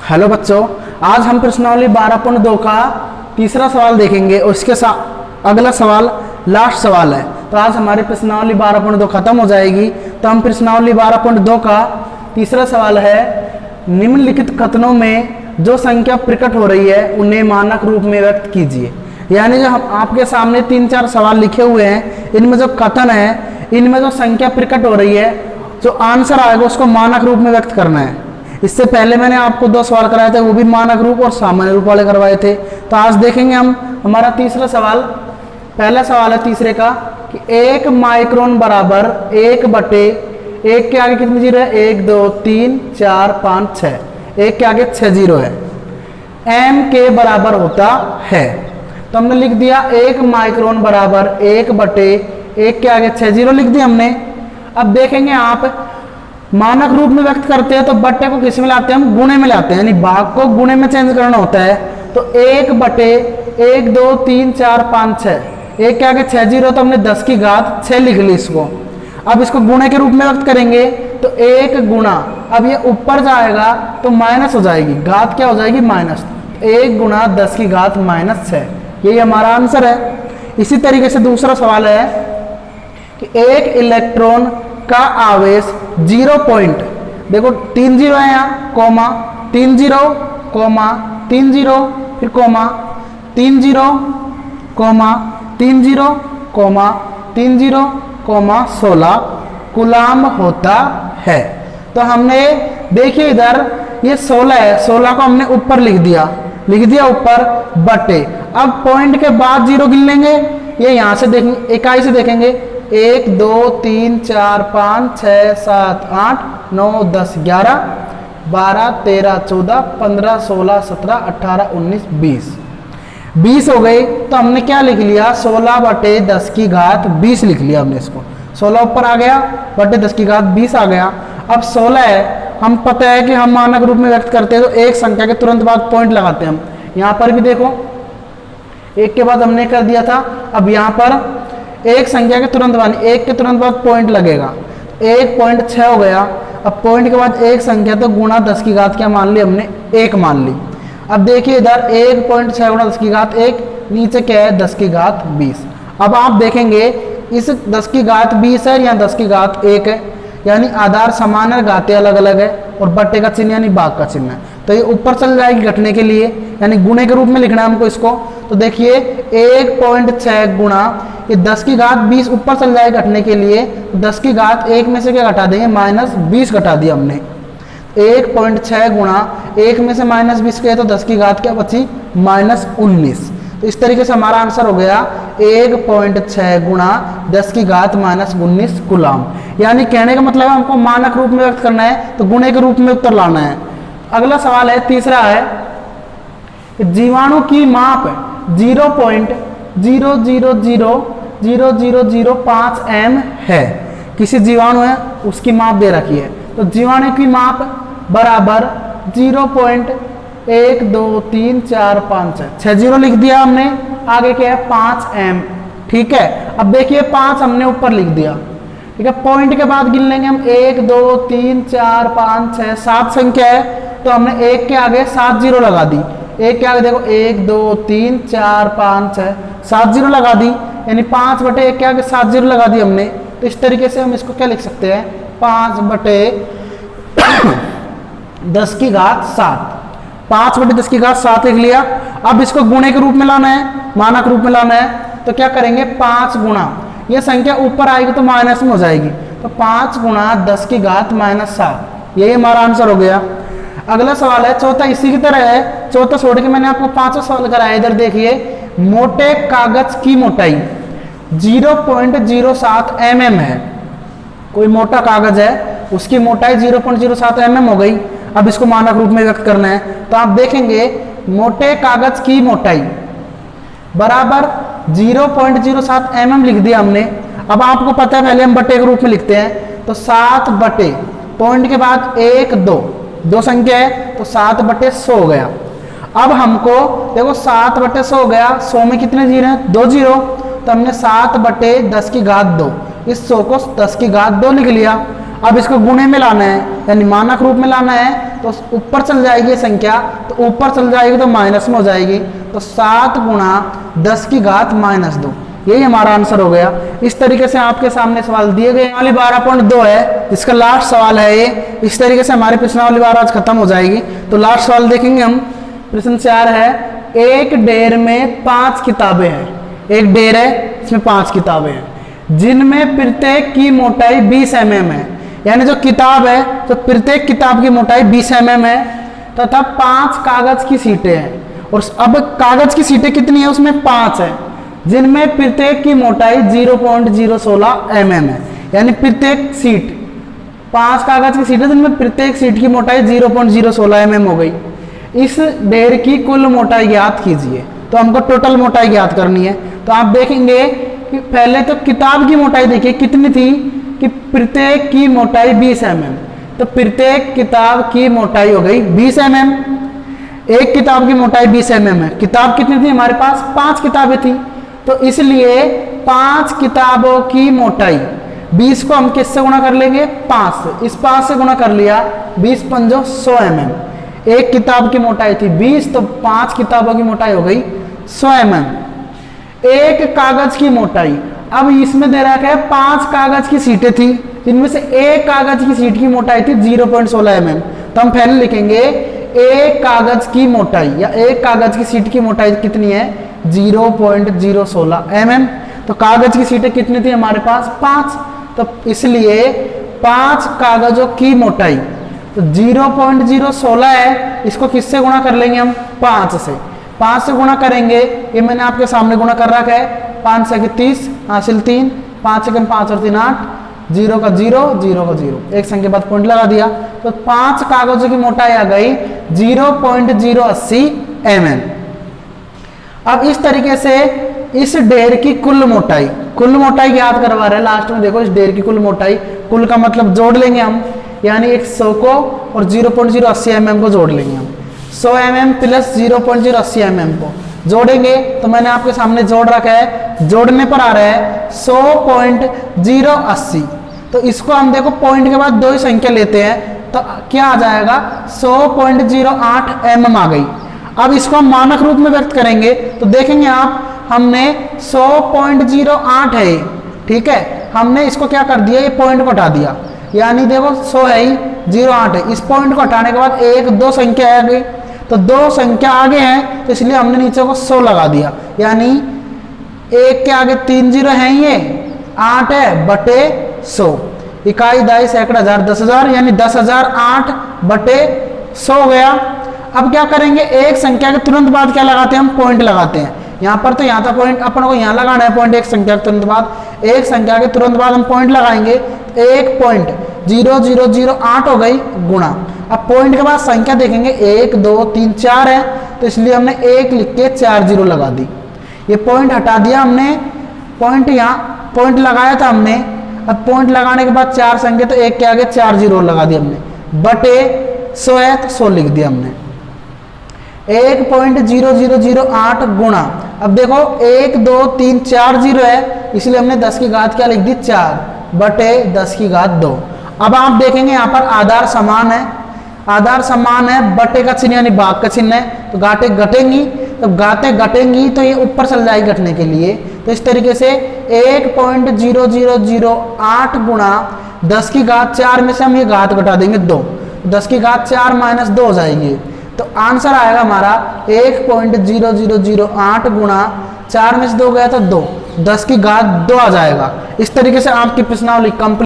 Hello बच्चों, आज हम प्रश्नावली 12.2 का तीसरा सवाल देखेंगे और इसके साथ अगला सवाल लास्ट सवाल है। तो आज हमारी प्रश्नावली 12.2 खत्म हो जाएगी। तो हम प्रश्नावली 12.2 का तीसरा सवाल है, निम्नलिखित कथनों में जो संख्या प्रकट हो रही है उन्हें मानक रूप में व्यक्त कीजिए। यानी जो हम आपके सामने 3-4 सवाल लिखे हुए हैं, इनमें जो कथन है, इनमें जो संख्या प्रकट हो रही है, जो आंसर आएगा उसको मानक रूप में व्यक्त करना है। इससे पहले मैंने आपको 2 सवाल कराए थे, वो भी मानक रूप और सामान्य रूप वाले करवाए थे। तो आज देखेंगे हम हमारा तीसरा सवाल। पहला सवाल है तीसरे का कि 1 माइक्रोन बराबर 1/1 के आगे कितनी जीरो है? 1 2 3 4 5 6, 1 के आगे 6 जीरो है, m के बराबर होता है। तो हमने लिख दिया 1 माइक्रोन बराबर 1/1 के आगे 6 जीरो लिख दिया हमने। अब देखेंगे आप मानक रूप में व्यक्त करते हैं तो बट्टे को किस में लाते हैं? हम गुणे में लाते हैं, यानी भाग को गुणे में चेंज करना होता है। तो 1/1 2 3 4 5 6, 1 के आगे 6 जीरो, तो हमने 10 की घात 6 लिख ली इसको। अब इसको गुणे के रूप में व्यक्त करेंगे तो 1 गुणा, अब ये ऊपर जाएगा तो माइनस हो जाएगी, घात क्या हो जाएगी? माइनस। 1 गुणा 10 की घात -6, यही हमारा आंसर है। इसी तरीके से दूसरा सवाल है कि 1 इलेक्ट्रॉन का आवेश 0 पॉइंट, देखो 3 जीरो है यहाँ, कोमा 3 जीरो, कोमा 3 जीरो, फिर comma 3 zero, comma 3 zero, comma 3 zero, comma 16 coulomb होता है। तो हमने देखिए इधर ये 16 है, 16 को हमने ऊपर लिख दिया ऊपर बटे। अब पॉइंट के बाद जीरो गिन लेंगे, ये यहाँ से देखेंगे, इकाई से देखेंगे, 1 2 3 4 5 6 7 8 9 10 11 12 13 14 15 16 17 18 19 20 हो गई। तो हमने क्या लिख लिया? 16/10 की घात 20 लिख लिया हमने इसको। 16 ऊपर आ गया, बटे 10 की घात 20 आ गया। अब 16 है, हम पता है कि हम मानक रूप में व्यक्त करते हैं तो एक संख्या के तुरंत बाद पॉइंट लगाते हैं हम। यहाँ पर भी देखो, 1 के बाद हमने कर दिया था, अब यहाँ पर एक संख्या के तुरंत बाद, 1 के तुरंत बाद पॉइंट लगेगा, 1.6 हो गया। अब पॉइंट के बाद एक संख्या, तो गुणा 10 की घात क्या मान ली हमने? 1 मान ली। अब देखिए इधर 1.6 गुणा 10 की घात 1, नीचे क्या है? 10 की घात 20। अब आप देखेंगे इस 10 की घात 20 है, यहाँ 10 की घात 1 है, यानी आधार समान है, घातें अलग अलग है, और बट्टे का चिन्ह यानी भाग का चिन्ह है। तो ये ऊपर चल जाएगी घटने के लिए, यानी गुणे के रूप में लिखना है हमको इसको। तो देखिए 1.6 गुणा ये 10 की घात 20 ऊपर चल जाएगी घटने के लिए, 10 की घात 1 में से क्या घटा देंगे? -20 घटा दिया हमने। 1.6 गुणा 1 में से -20 किया तो 10 की घात क्या बची? -19। तो इस तरीके से हमारा आंसर हो गया 1.6 गुणा 10 की घात -19 कूलाम। यानी कहने का मतलब है हमको मानक रूप में व्यक्त करना है तो गुणे के रूप में उत्तर लाना है। अगला सवाल है तीसरा है, जीवाणु की माप 0.0000005 m है। किसी जीवाणु है उसकी माप दे रखी है, तो जीवाणु की माप बराबर 0.1 2 3 4 5 6 जीरो लिख दिया हमने। आगे क्या है? 5 m। ठीक है, अब देखिए 5 हमने ऊपर लिख दिया, ठीक है। पॉइंट के बाद गिन लेंगे हम, 1 2 3 4 5 6 7 संख्या है, तो हमने 1 के आगे 7 जीरो लगा दी। 1 के आगे देखो 1 2 3 4 5 6 7 जीरो लगा दी, यानी 5/1 के आगे 7 जीरो लगा दी हमने। तो इस तरीके से हम इसको क्या लिख सकते हैं? 5/10 की घात 7, 5/10 की घात 7 लिख लिया। अब इसको गुणे के रूप में लाना है, मानक रूप में लाना है, तो क्या करेंगे? 5 गुणा, ये संख्या ऊपर आएगी तो माइनस में हो जाएगी, तो 5 गुणा 10 की घात -7, यही हमारा आंसर हो गया। अगला सवाल है चौथा, इसी की तरह है, चौथा छोड़ के मैंने आपको 5वां सवाल कराया। इधर देखिए, मोटे कागज की मोटाई 0.07 mm है। कोई मोटा कागज है, उसकी मोटाई 0.07 mm हो गई। अब इसको मानक रूप में व्यक्त करना है, तो आप देखेंगे मोटे कागज की मोटाई बराबर 0.07 mm लिख दिया हमने। अब आपको पता है पहले हम बटे के रूप में लिखते हैं, तो 7 बटे, पॉइंट के बाद 1 2 संख्या है, तो 7/100 हो गया। अब हमको देखो 7/100 हो गया, 100 में कितने जीरो हैं? 2 जीरो, तो हमने 7/10 की घात 2, इस 100 को 10 की घात 2 लिख लिया। अब इसको गुणे में लाना है यानी मानक रूप में लाना है, तो ऊपर चल जाएगी ये संख्या, तो ऊपर चल जाएगी तो माइनस में हो जाएगी, तो 7 गुणा 10 की घात -2, यही हमारा आंसर हो गया। इस तरीके से आपके सामने सवाल दिए गए। वाली 12.2 है, इसका लास्ट सवाल है ये। इस तरीके से हमारी प्रश्नावली 12 आज खत्म हो जाएगी। तो लास्ट सवाल देखेंगे हम। प्रश्न 4 है, एक ढेर में 5 किताबें हैं। एक ढेर है, इसमें 5 किताबें हैं, जिनमें प्रत्येक की मोटाई 20 mm है। यानी जो किताब है, तो प्रत्येक किताब की मोटाई 20 mm है, तथा 5 कागज की सीटें हैं। और अब कागज की सीटें कितनी है, उसमें 5 है, जिनमें प्रत्येक की मोटाई 0.016 mm है। यानी प्रत्येक सीट 5 कागज की सीटें, जिनमें प्रत्येक सीट की मोटाई 0.016 mm हो गई। इस ढेर की कुल मोटाई ज्ञात कीजिए। तो हमको टोटल मोटाई ज्ञात करनी है। तो आप देखेंगे कि पहले तो किताब की मोटाई देखिए कितनी थी, कि प्रत्येक की मोटाई 20 mm। तो प्रत्येक किताब की मोटाई हो गई 20 mm। एक किताब की मोटाई 20 mm है। किताब कितनी थी हमारे पास, 5 किताबें थी, तो इसलिए 5 किताबों की मोटाई 20 को हम किससे गुणा कर लेंगे, 5 से। इस 5 से गुणा कर लिया, 20 पंजो 100 mm। एक किताब की मोटाई थी 20, तो 5 किताबों की मोटाई हो गई 100 mm। एक कागज की मोटाई, अब इसमें दे रखा है 5 कागज की सीटें थी, जिनमें से एक कागज की सीट की मोटाई थी 0.16 mm। तो हम पहले लिखेंगे एक कागज की मोटाई या एक कागज की सीट की मोटाई कितनी है, 0.016 mm। तो कागज की सीटें कितनी थी हमारे पास, 5। तो इसलिए 5 कागजों की मोटाई, तो 0.016 है, इसको किससे गुणा कर लेंगे हम, 5 से। 5 से गुणा करेंगे, ये मैंने आपके सामने गुणा कर रखा है, 5 से 30 हासिल 3, 5 से 5 और 3 8, 0 का 0, 0 का 0, एक संख्या बाद पॉइंट लगा दिया। तो 5 कागजों की मोटाई आ गई 0.080 mm। अब इस तरीके से इस ढेर की कुल मोटाई ज्ञात करवा रहे हैं। लास्ट में देखो, इस ढेर की कुल मोटाई, कुल का मतलब जोड़ लेंगे हम, यानी 100 को और 0.080 mm को जोड़ लेंगे हम। 100 mm प्लस 0.080 mm को जोड़ेंगे, तो मैंने आपके सामने जोड़ रखा है, जोड़ने पर आ रहा है 100.080। तो इसको हम देखो पॉइंट के बाद 2 ही संख्या लेते हैं, तो क्या आ जाएगा, 100.08 mm आ गई। अब इसको हम मानक रूप में व्यक्त करेंगे, तो देखेंगे आप, हमने 100.08 है, ठीक है, हमने इसको क्या कर दिया, ये पॉइंट को हटा दिया, यानी देखो 100 है ही, 08 है। इस पॉइंट को हटाने के बाद 1 2 संख्या आ गई, तो 2 संख्या आगे हैं, तो इसलिए हमने नीचे को 100 लगा दिया, यानी 1 के आगे 3 0 हैं, ये 8 है बटे 100। इकाई दाई सैकड़ा हजार 10,000, यानी 10,008 बटे 100 हो गया। अब क्या करेंगे, एक संख्या के तुरंत बाद क्या लगाते हैं, हम पॉइंट लगाते हैं। यहाँ पर तो यहाँ था पॉइंट, अपन को यहाँ लगाना है पॉइंट, एक संख्या के तुरंत बाद। एक संख्या के तुरंत बाद हम पॉइंट लगाएंगे, 1.0008 हो गई गुणा। अब पॉइंट के बाद संख्या देखेंगे 1 2 3 4 है, तो इसलिए हमने 1 लिख के 4 0 लगा दी। ये पॉइंट हटा दिया हमने, पॉइंट यहाँ पॉइंट लगाया था हमने। अब पॉइंट लगाने के बाद 4 संख्या, तो 1 के आगे 4 0 लगा दिया हमने, बटे 100 है तो 100 लिख दिया हमने। 1.0008 गुणा, अब देखो 1 2 3 4 0 है, इसलिए हमने 10 की घात क्या लिख दी, 4 बटे 10 की घात 2। अब आप देखेंगे यहाँ पर आधार समान है, आधार समान है, बटे का चिन्ह यानी भाग का चिन्ह है, तो घाटें घटेंगी, तो घातें घटेंगी तो ये ऊपर चल जाएगी घटने के लिए। तो इस तरीके से 1.0008 गुणा 10 की घात 4 में से हम ये घात घटा देंगे 2, 10 की घात 4 माइनस 2 हो जाएगी, तो आंसर आएगा हमारा 1.0008 गुणा 4 में से 2 गया तो 2, 10 की घात 2 आ जाएगा। इस तरीके से आपकी प्रश्नावली कंप्लीट